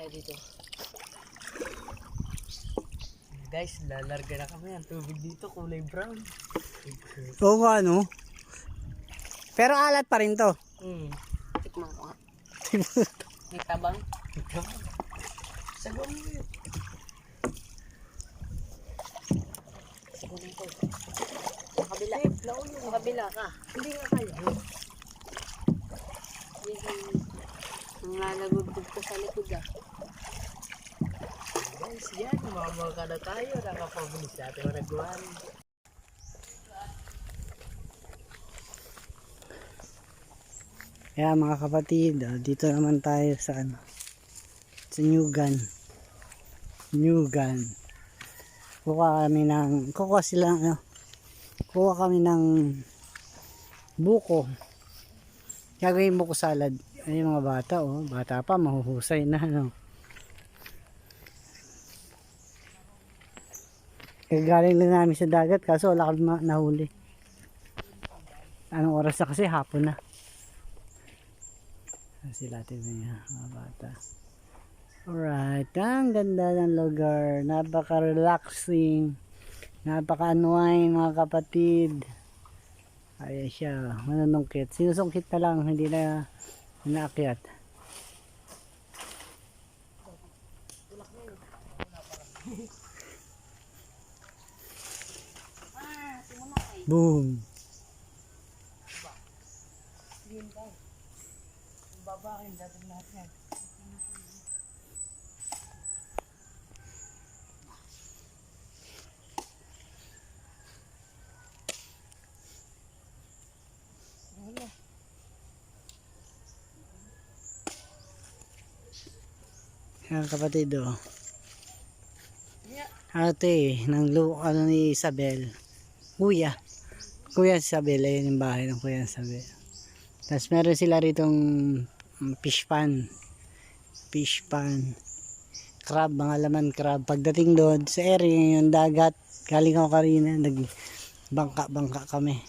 tayo dito. Guys, lalarga na kami. Ang tubig dito, kulay brown. Oo nga, no? Pero alat pa rin to. Tikman ko nga. May tabang. Sagon mo yun. Sagon mo ito. Sa kabila. Sa kabila ka. Hindi nga kayo. Ang lalagod-god ko sa likod ah. Guys, yan. Mamamaka na tayo. Nakapabilis natin managwan. Kaya mga kapatid, dito naman tayo sa sa Nyugan. Kuha kami ng buko. Gagawin buko salad. Ay mga bata, bata pa, mahuhusay na, no. Galing lang namin sa dagat, kaso wala kami nahuli. Anong oras na kasi? Hapon na. Sila tingnan mga bata. Alright, ang ganda ng lugar, napaka-relaxing, napaka-unwind mga kapatid. Ayan siya, manunungkit. Sinusungkit na lang, hindi na inaakyat. Boom. Babakin dati lahat yan. Yan kapatid, ate ni Isabel, kuya Isabel, ayun yung bahay ng kuya Isabel. Tapos meron sila ritong fish pan, crab, mga laman crab. Pagdating doon sa area yung dagat, galing ako kanina, nagbangka kami.